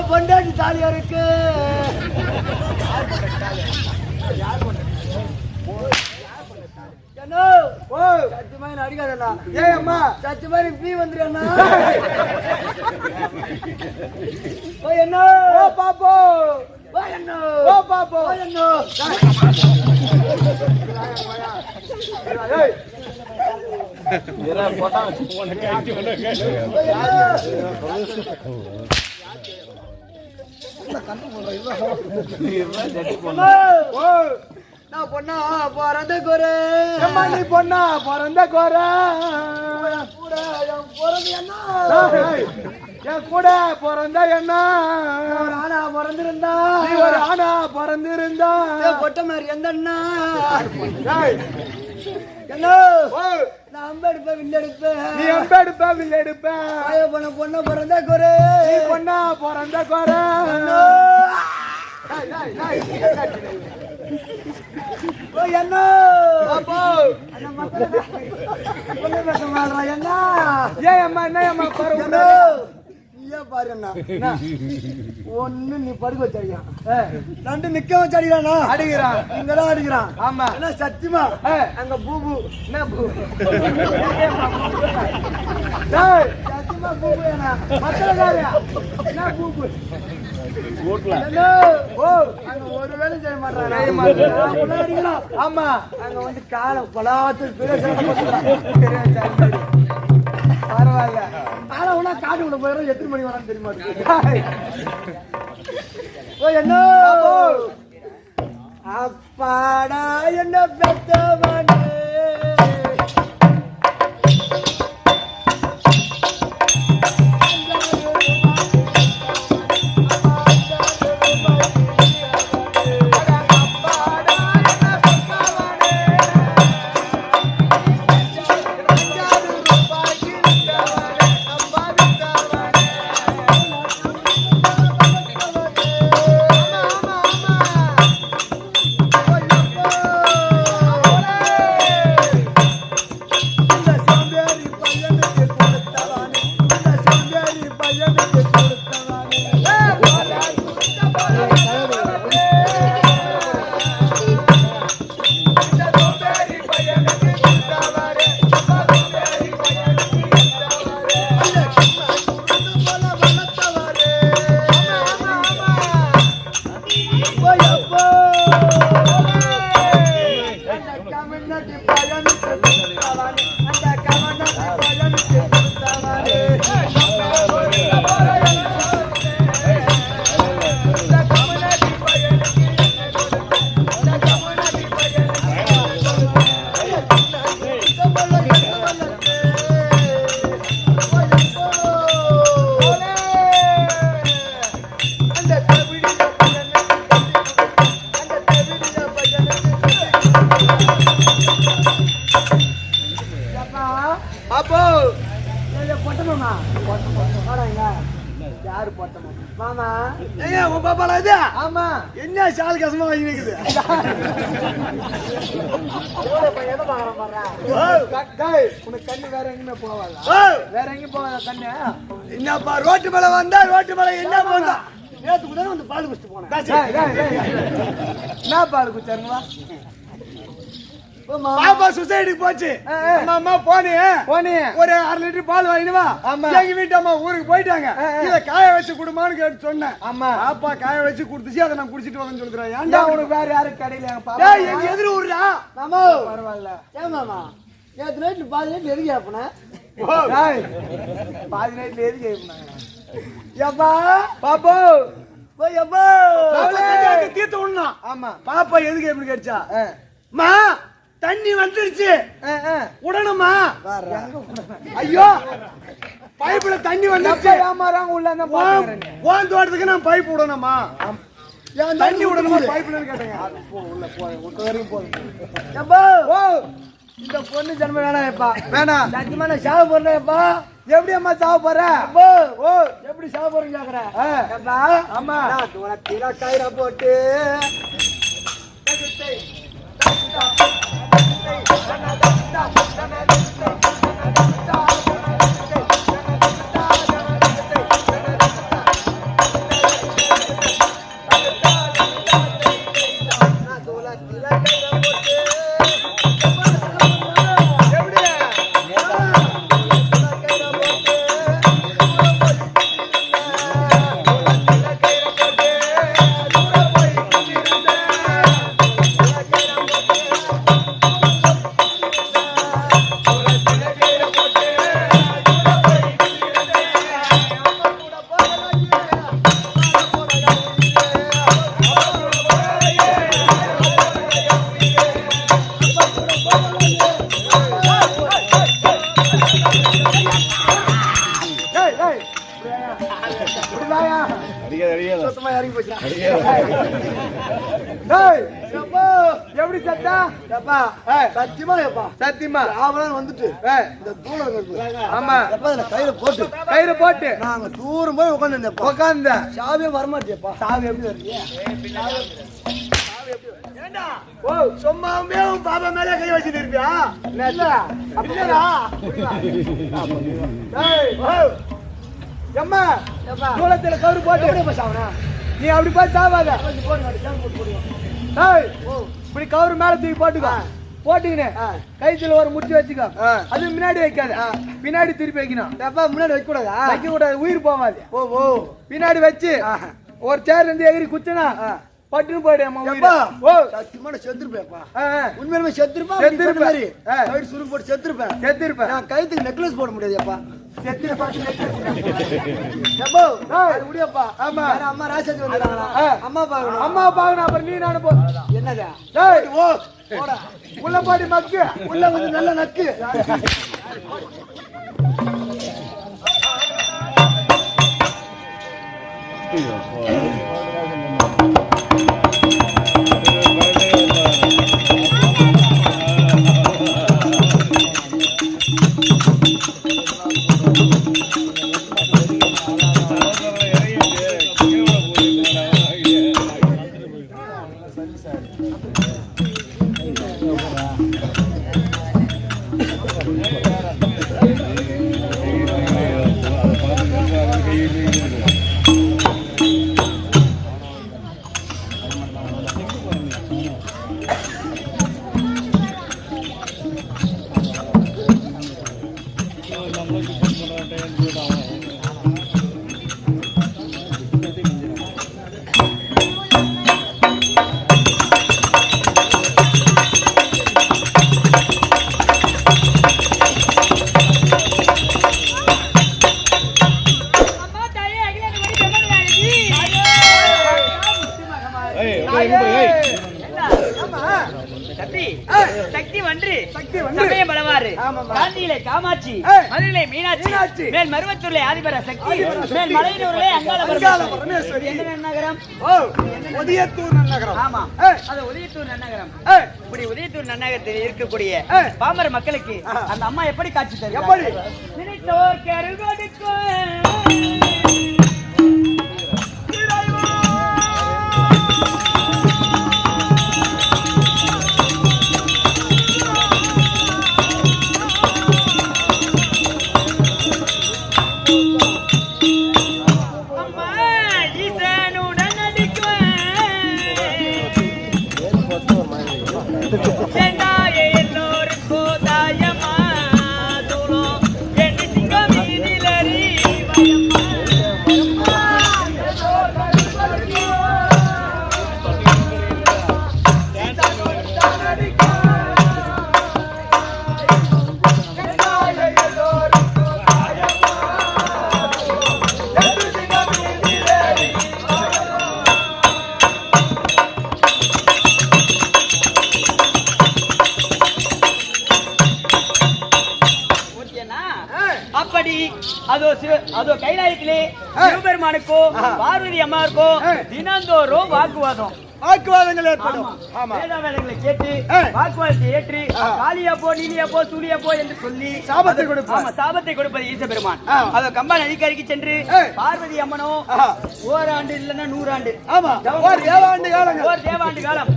பொண்டாட்டி தாலியா இருக்கு. சத்தியமா அடிக்காதண்ணா. ஏன் அம்மா சத்தியமா பீ வந்துருண்ணா. என்ன பாப்போ என்ன பாப்போ என்ன பொண்ணா பிறந்த கோர நீ பொண்ணா பிறந்த கோர என் கூட பிறந்த என்ன ஆனா பிறந்திருந்தா ஒரு ஆனா பிறந்திருந்தா பொட்ட மாதிரி எந்த அண்ணா என்ன நான் அம்ப எடுப்பேன் வில்ல எடுப்பேன் நீ அம்ப எடுப்ப வில்ல எடுப்பேன் பொண்ணா பிறந்த கோர நீ பொண்ணா பிறந்த கோர என்ன ஒண்ணு நீ படுக்க வச்சடியா ரெண்டு நிக்க வச்சடிக்கிறானா அடிக்கிறான் இங்கதான் அடிக்கிறான். ஆமா என்ன சத்தியமா அங்க பூபு என்ன பூ சத்தியமா பூபு என்ன மத்தலகாரியா என்ன பூபு ஒரு வேலை செய்ய மாட்டாங்க. ஆமா அங்க வந்து கால பலாத்து பரவாயில்ல. ஆனா உனா காட்டு கூட போயிடும். எத்தனை மணி வரான்னு தெரிய மாட்டேங்குது. என்ன அப்பாடா என்ன பெத்தவனே அப்போ பொட்ட மாமா வாடாங்க யாரு பொட்ட மாமா மாமா ஏங்க உன் பாப்பால இது ஆமா என்ன சால் கசமா வாங்கி நிக்குது உனக்கு கண்ணு வேற எங்கேயுமே போவாதா வேற எங்கேயும் போவாதா கண்ணு என்னப்பா ரோட்டு மேல வந்தா ரோட்டு மேல என்ன போந்தா நேத்து கூட வந்து பால் குடிச்சிட்டு போனேன் என்ன பால் குடிச்சாருங்களா பாப்பா சொசைட்டிக்கு போச்சு அம்மா போனே ஒரு 1/2 லிட்டர் பால் வாங்கிடுவா எங்க வீட்டு அம்மா ஊருக்கு போயிட்டாங்க இத காய வச்சு குடுமான்னு கேட்டு சொன்னேன் பாப்பா காய வச்சு குடுத்துச்சு அதை நான் குடிச்சிட்டு வரேன்னு சொல்றேன் ஏன்டா உனக்கு வேற யாரும் கடையில எங்க எதிர ஊர்டா மாமா பரவாயில்ல ஏன் மாமா நேத்து நைட்ல பாதி நைட்ல எதுக்கு கேப்பன பாதி நைட்ல எதுக்கு கேப்பனாங்க ஏப்பா பாப்பா போயப்பா தீர்த்து விடணும் ஆமா பாப்பா எதுக்கு எப்படி கேட்டா மா தண்ணி வந்துருச்சு உடனமா ஐயோ பைப்புல தண்ணி வந்துருச்சு உன் தோட்டத்துக்கு நான் பைப் விடணுமா தண்ணி விடணுமா பைப்புல கேட்டேங்க உள்ள வரைக்கும் போதும் இந்த பொண்ணு ஜன்ம வேணாம்ப்பா வேணாம் சத்தியமா நான் சாவ போறேன்ப்பா எப்படி அம்மா சாவ போற ஓ எப்படி சாவ போறேன்னு கேக்குறேன் ஆமா தூளத்தில கயிற போட்டு எப்படி சத்தா சத்தியமா சத்தியமா ஆவலாம் வந்துட்டு இந்த தூரம் ஆமா கயிறு போட்டு நாங்க தூரம் போய் உட்காந்து சாவியே வரமாட்டேப்பா சாவி எப்படி வருது ஓ சும்மாவே பாபா மேல கை வச்சுட்டு இருப்பியா எம்மா தூளத்துல கவுரு போட்டு நீ அப்படி போய் சாவாத இப்படி கவுரு மேல தூக்கி போட்டுக்கோ போட்டுக்கினே கைத்துல ஒரு முட்டி வச்சுக்கோ அது முன்னாடி வைக்காத பின்னாடி திருப்பி வைக்கணும் முன்னாடி வைக்க கூடாதா வைக்க கூடாது உயிர் போவாது ஓ பின்னாடி வச்சு ஒரு சேர் இருந்து எகிரி குத்துனா பட்டுன்னு போயிடு சத்தியமான செத்துருப்பேப்பா உண்மையுமே செத்துருப்பேன் சுருக்கு போட்டு செத்துருப்பேன் நான் கழுத்துக்கு நெக்லஸ் போட முடியாதுப்பா முடியப்பா ஆமா அம்மா ராசாஜி வந்துடுறாங்களா அம்மா பாக்கணும் அப்புறம் நீ நானு போ என்னதா உள்ள பாடி மக்கு உள்ள கொஞ்சம் நல்ல நக்கு காமாட்சி, மதுரை மீனாட்சி, மேல் மருவத்தூர்ல ஆதிபரா சக்தி, மேல் மலையனூர்ல அங்காள பரமேஸ்வரி. என்ன நகரம்? உதயத்தூர் நன்னகரம். ஆமா, அது உதயத்தூர் நன்னகரம். இப்படி உதயத்தூர் நன்னகரத்தில் இருக்கக்கூடிய பாமர மக்களுக்கு அந்த அம்மா எப்படி காட்சி தருகிறார்? நினைத்தோர் கருள் கொடுக்கும் அதோ கைலாயத்திலே சிவபெருமானுக்கோ பார்வதி அம்மாவுக்கோ தினந்தோறும் வாக்குவாதங்கள் ஏற்படும். வேதங்களை கேட்டு வாக்குவாதத்தை ஏற்று காளியா போ, நீலியா போ, சூலியா போ என்று சொல்லி சாபத்தை கொடுப்பது ஈச பெருமான். அதோ கம்பா நதிக்கரைக்கு சென்று பார்வதி அம்மனோ ஓராண்டு இல்லைன்னா 100 ஆண்டு தேவாண்டு காலம்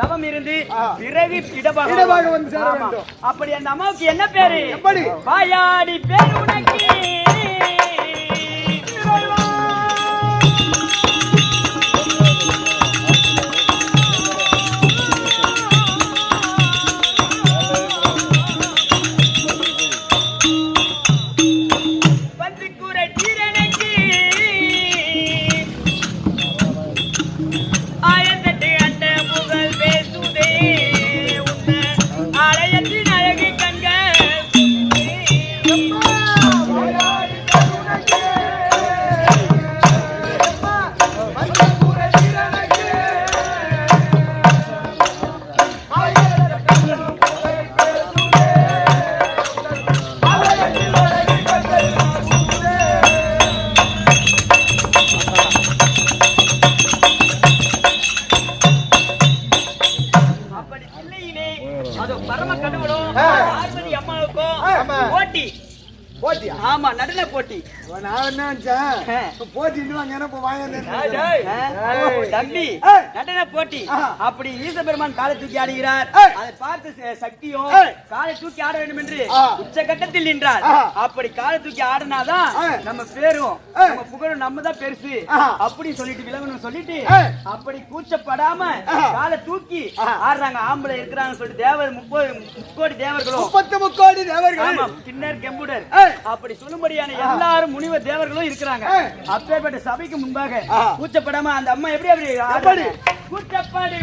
தவம் இருந்து பிறகு இடபாக வந்து சேர வேண்டும். அப்படி அந்த அம்மாவுக்கு என்ன பேரு? வாயாடி பேர் உனக்கு போட்டி. நான் என்ன நினைச்சேன் போட்டி தம்பி நடன போட்டி. அப்படி ஈச பெருமான் காலை தூக்கி ஆடுகிறார். அதை பார்த்து சக்தியும் காலை தூக்கி ஆட வேண்டும் என்று உச்சகட்டத்தில் நின்றார். அப்படி காலை தூக்கி ஆடினாதான் நம்ம பேரும் நம்ம புகழும் நம்ம தான் பெருசு அப்படி சொல்லிட்டு விலகணும் சொல்லிட்டு அப்படி கூச்சப்படாம காலை தூக்கி ஆடுறாங்க. ஆம்பளை இருக்கிறாங்க சொல்லிட்டு தேவர் 30 கோடி தேவர்களும் 33 கோடி தேவர்கள் கிண்ணர் கெம்புடர் அப்படி சொல்லும்படியான எல்லாரும் முனிவர் தேவர்களும் இருக்கிறாங்க. அப்பேற்பட்ட சபைக்கு முன்பாக கூச்சப்படாம அந்த அம்மா எப்படி கூச்சப்படி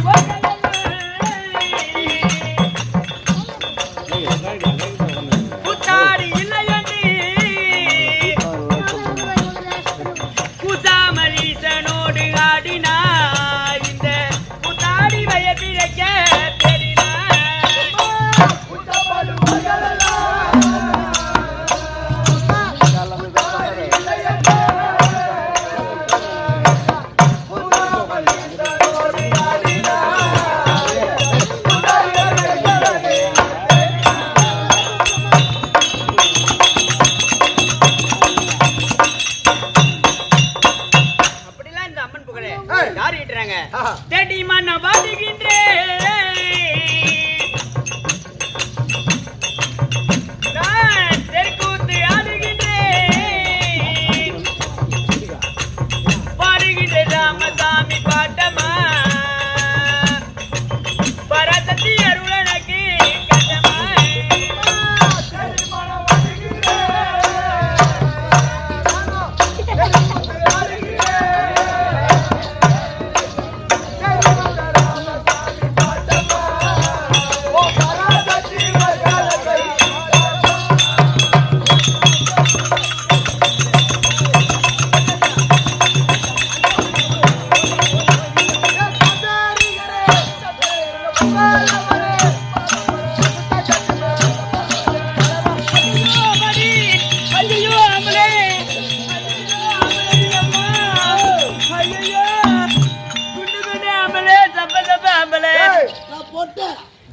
கூத்தாடி இல்லையண்டி கூசாமலீசனோடு ஆடினா இந்த கூத்தாடி வய பிழைக்க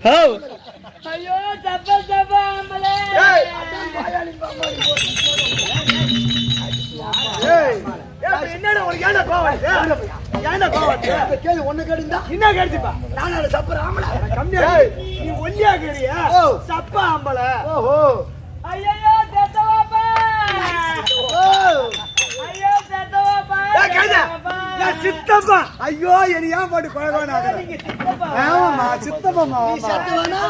ஐயோ தப்பா தப்பா அம்மலே என்னடா உனக்கு ஏன்டா கோவம் ஏன்டா கோவம் கேளு ஒண்ணு கேடுந்தா என்ன கேடுப்பா நான் சப்பர ஆம்பளை கம்மியா நீ ஒல்லியா கேறியா சப்பா ஆம்பளை ஓஹோ ஐயோ தத்தவாப்பா ஐயோ தத்தவாப்பா நான் சித்தப்பா ஐயோ என்ன ஏன் போட்டு கொழகோனா ஆமாமா சித்தப்பா நீ சத்தவானா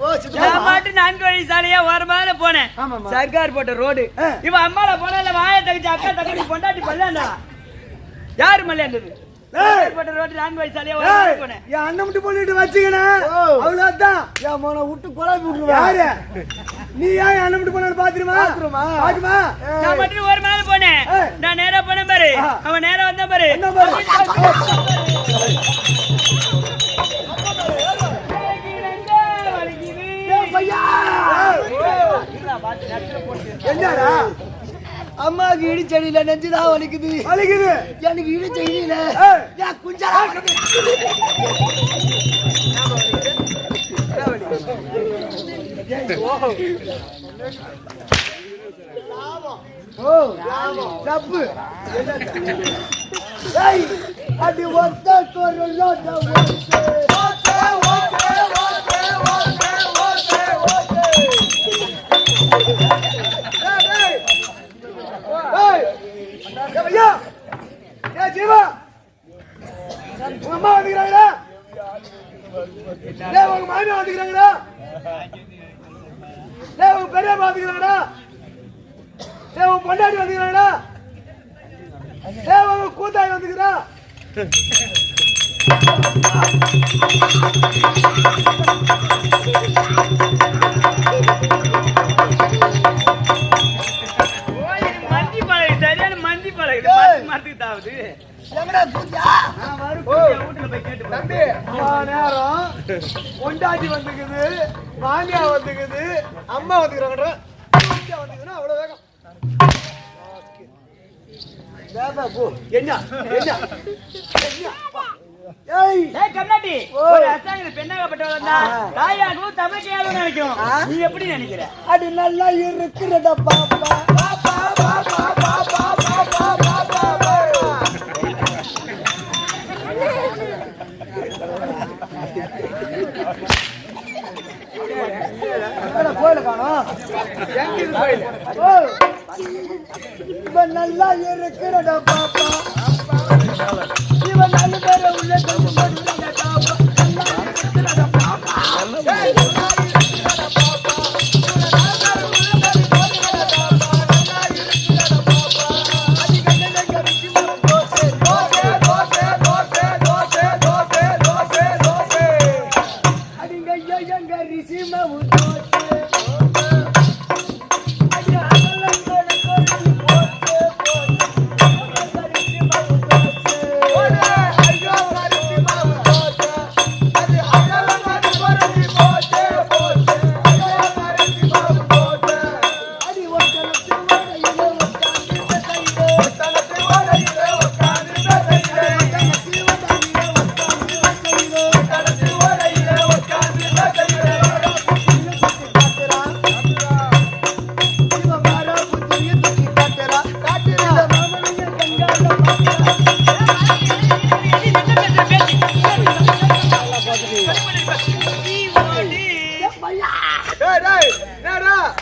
ஓ சித்தப்பா நான் பாட்டு 4 வழி சாலையா ஓரமால போனேன் சர்க்கார் போட்ட ரோடு இவன் அம்மால போனல வாயை தகிச்சு அக்கா தகடி பொண்டாட்டி பல்லண்டா யாரு மல்லேண்டது போட்ட ரோடு 4 வழி சாலையா ஓரமால போனேன் என் அண்ணன் மட்டும் பண்ணிட்டு வச்சிக்கனே அவ்வளவுதான் என் மோன விட்டு குழப்பி விட்டுருவா யாரு நீ ஏன் அண்ணன் மட்டும் பண்ணால பாத்துருமா பாத்துமா நான் மட்டும் ஓரமால போனேன் நான் நேரா போனேன் பாரு அவன் நேரா வந்தா பாரு என்ன பாரு என்னடா அம்மாக்கு இடிச்சடியில நெஞ்சுதான் வலிக்குது வலிக்குது எனக்கு இடிச்சடியில குஞ்சா தப்பு அது ஒத்த ஜீவா உங்க அம்மா வந்துக்கிறாங்களா உங்க மாமியா வந்துக்கிறாங்களா உங்க பெரியம்மா வந்துக்கிறாங்களா உங்க பொண்டாட்டி வந்துக்கிறாங்களா உங்க கூத்தாய் வந்துக்கிறா மந்தி பழகு சரியான மந்தி பழகு மரத்துக்கு தாவது தம்பி நேரம் பொண்டாட்டி வந்துக்குது மாமியா வந்துக்குது அம்மா வந்துக்கிறாங்க வந்துக்குதுன்னா அவ்வளவு வேகம் என்ன என்ன கம்னாட்டி ஒரு அசாங்க பெண்ணாகப்பட்டவள் வந்தா தாயாகவும் தமிழ்க்கையாகவும் நினைக்கும் நீ எப்படி நினைக்கிற அது நல்லா இருக்கிறதா பாப்பா கோயில காணோம் இவன் நல்லா இருக்கிறதா பாப்பா இவன் நல்ல பேர உள்ள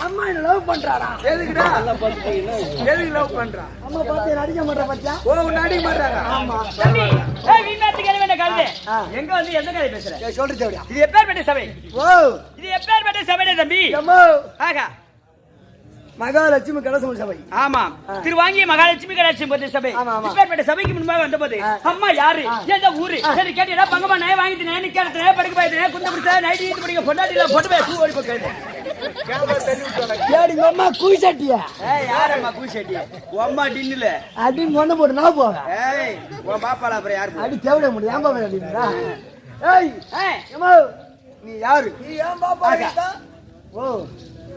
அம்மா என்ன லவ் பண்றாடா எதுக்குடா எதுக்கு லவ் பண்றா அம்மா பார்த்து நடிக்க மாட்டா பச்சா ஓ நடிக்க மாட்டாங்க ஆமா தம்பி வீணாத்து கேள்வி வேண்ட காலு எங்க வந்து எந்த கதை பேசுற சொல்றது எப்படியா இது எப்பேற்பட்ட சபை ஓ இது எப்பேற்பட்ட சபைடே தம்பி அம்மா ஆகா மகாலட்சுமி கலசம் சபை ஆமா திருவாங்கிய மகாலட்சுமி கடாட்சி சபை ஆமா, ஆமா. இப்பேற்பட்ட சபைக்கு முன்பாக வந்தபோது அம்மா யாரு எந்த ஊரு சரி கேட்டீங்களா பங்கமா நய வாங்கிட்டு நய கேட்டேன் படுக்க போயிட்டேன் குந்த பிடிச்சா நைட் ஈட்டு படிக்க பொண்டாட்டில போட்டு போய் பூ ஓடி போய் கேடுங்க அம்மா குய் சட்டியா யாரம்மா பூசெட்டி அம்மா டின்னுல அடி மொன்ன போட்டு நான் போவேன் ஏய் உன் பாப்பால அப்புறம் யாரு அடி தேவைய முடியும் ஏன் பாப்பா அடிங்களா ஏய் அம்மா நீ யாரு நீ ஏன் பாப்பா ஓ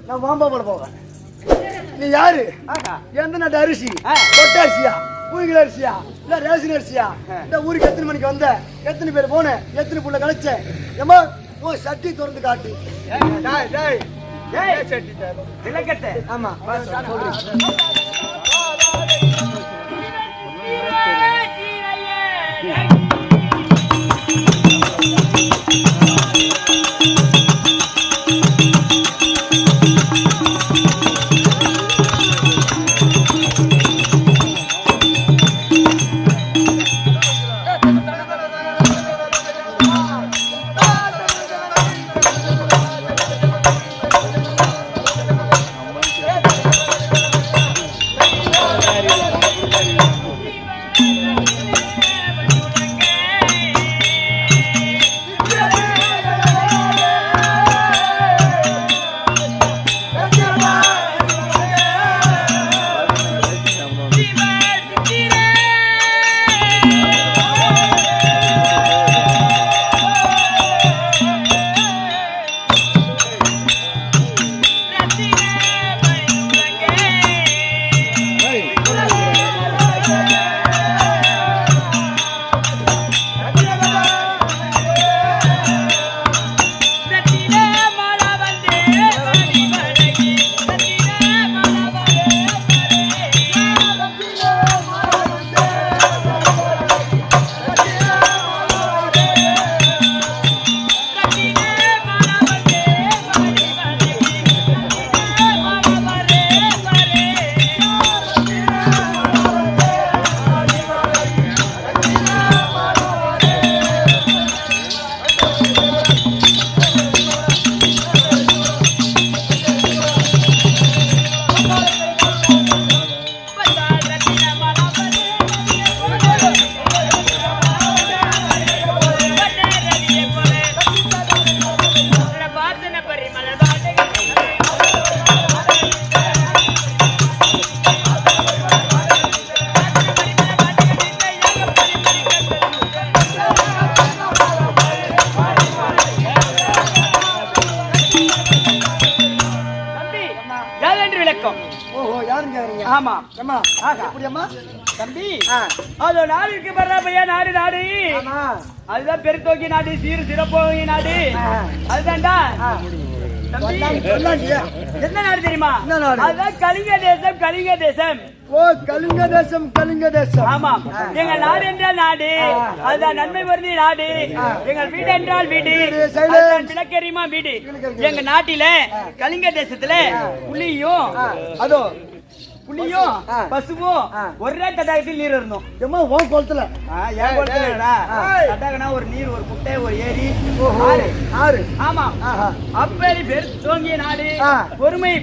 நான் மாம்பா போட போவேன் நீ யாரு எந்த நாட்டு அரிசி கொட்டை அரிசியா பூங்கில அரிசியா இல்ல ரேஷன் அரிசியா இந்த ஊருக்கு எத்தனை மணிக்கு வந்த எத்தனை பேர் போன எத்தனை புள்ள கழிச்ச ஏமா ஓ சட்டி திறந்து காட்டு. டேய் டேய் ஏய் சட்டி டேய். விளக்கத்தை ஆமா ஓஹோ யாருங்க யாருங்க ஆமா அம்மா எப்படி அம்மா தம்பி அது நாடுக்கு வர்ற பையன் நாடு நாடு ஆமா அதுதான் பெருத்தோக்கி நாடு சீர் சிறப்போகி நாடு அதுதான்டா தம்பி என்ன நாடு தெரியுமா என்ன நாடு? அதுதான் கலிங்க தேசம் கலிங்க தேசம் ஓ கலிங்க தேசம் கலிங்க தேசம் ஆமா எங்கள் நாடு என்றால் நாடு அதுதான் நன்மை பொருந்திய நாடு எங்கள் வீடு என்றால் வீடு அதுதான் விளக்கெரியுமா வீடு எங்க நாட்டில கலிங்க தேசத்துல புலியும் அதோ புலியும் பசுவும் ஒரே தடாகத்தில் நீர் இருந்தோம் எம்மா உன் குளத்துல ஏன் குளத்துல தடாகனா ஒரு நீர் ஒரு குட்டை ஒரு ஏரி ஆறு ஆமா அப்பேரி பேர் தோங்கிய நாடு பொறுமை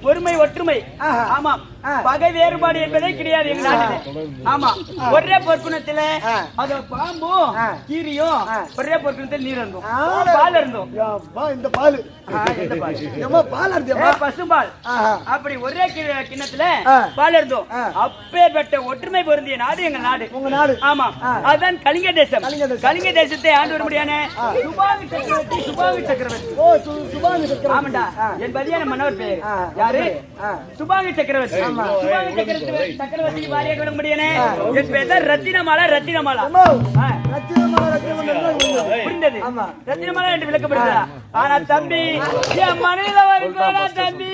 பொறுமை ஒற்றுமை ஆமா பகை வேறுபாடு என்பதே கிடையாது எங்க நாட்டில ஆமா ஒரே பொற்குணத்துல அது பாம்பும் கீரியும் ஒரே பொற்குணத்தில் நீர் இருந்தோம் பால் இருந்தோம் இந்த பால் பால் இருந்தேன் பசும்பால் அப்படி ஒரே கிண்ணத்துல பால் இருந்தோம் அப்பேற்பட்ட ஒற்றுமை பொருந்திய நாடு எங்க நாடு உங்க நாடு ஆமா அதுதான் கலிங்க தேசம் கலிங்க தேசத்தை ஆண்டு வர முடியான சுபாவி சக்கரவர்த்தி சுபாவி சக்கரவர்த்தி ஓ சுபாவி சக்கரவர்த்தி ஆமாண்டா என் பதியான மன்னவர் பேர் யாரு சுபாவி சக்கரவர்த்தி சுபாவி சக்கரவர்த்தி வாரியாக விட முடியானே என் பேர் தான் ரத்தினமாலா ரத்தினமாலா புரிந்தது ரத்தினமாலா என்று விளக்கப்படுகிறா ஆனா தம்பி என் மனையில வருவானா தம்பி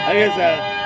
Yes, sir.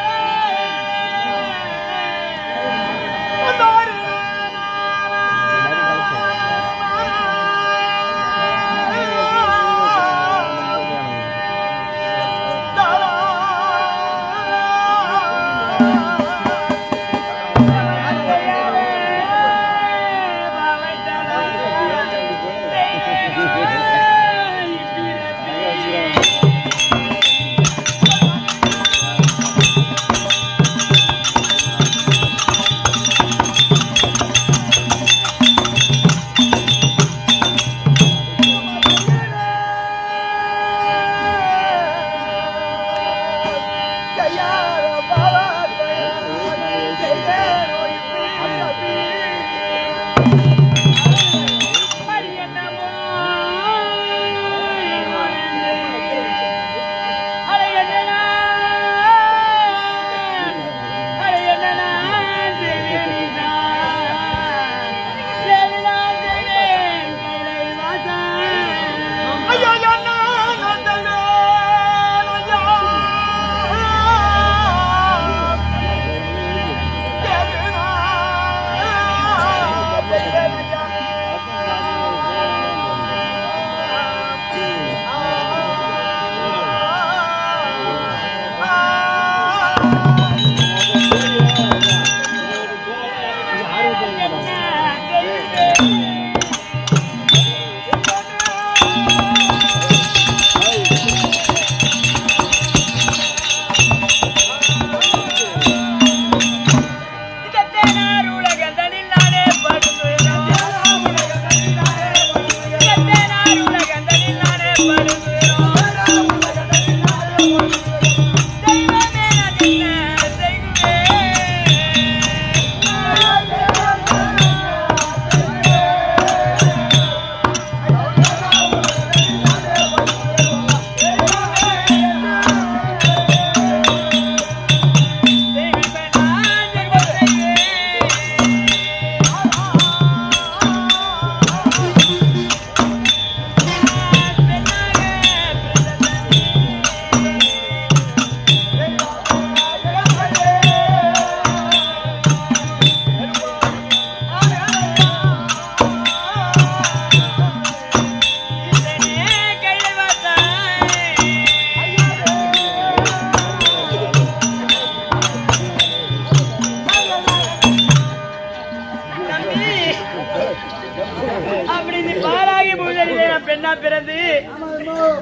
பெண்ணா பிறந்து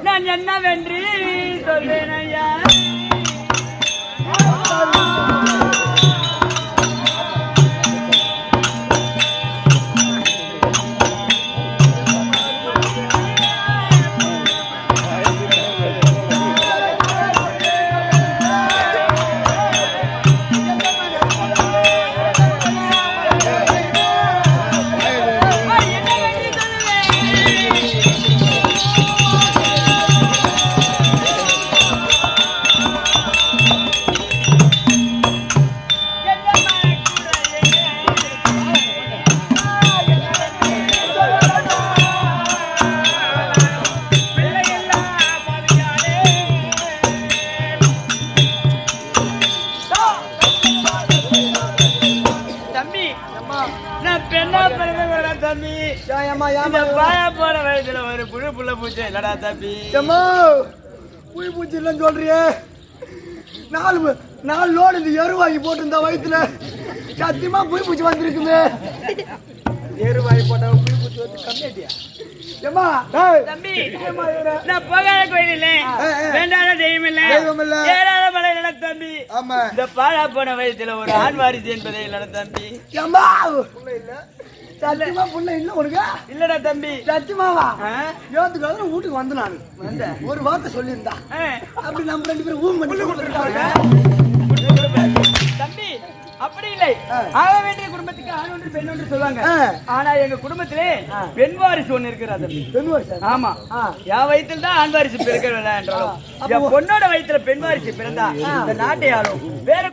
நான் என்னவென்று சொல்வேன் ஐயா. ஒரு புழு புள்ள பூச்சி இல்லடா தம்பி. புய் பூச்சி இல்லைன்னு சொல்றியே. 4 லோடு இந்த எரு வாங்கி போட்டு வயிற்றுல சத்தியமா புய் பூச்சி வந்திருக்குமே. எரு வாங்கி போட்டா புய் பூச்சி வந்து கம்மியாட்டியா? தம்பி நான் போகாத கோயில் இல்ல, வேண்டாத தெய்வம் இல்ல, ஏறாத மலை இல்ல தம்பி. இந்த பாழா போன வயசுல ஒரு ஆண் வாரிசு என்பதே இல்லடா தம்பி. சத்தியமா புள்ள இல்ல உனக்கு? இல்லடா தம்பி. சத்தியமாவா? யோத்துக்காக வீட்டுக்கு வந்து நான் ஒரு வார்த்தை சொல்லியிருந்தா அப்படி நம்ம 2 பேரும் ஊம் பண்ணி தம்பி. அப்படி இல்லை, ஆக வேண்டிய குடும்பத்துக்கு ஆண் ஒன்று பெண் ஒன்று சொல்லுவாங்க. ஆனா எங்க குடும்பத்திலே பெண் வாரிசு ஒண்ணு இருக்கிறார் தம்பி. பெண் வாரிசு? ஆமா. என் வயிற்றுல தான் ஆண் வாரிசு பிறக்க வேண்டாம் என்றாலும் என் பொண்ணோட வயிற்றுல பெண் வாரிசு பிறந்தா இந்த நாட்டை ஆளும். வேற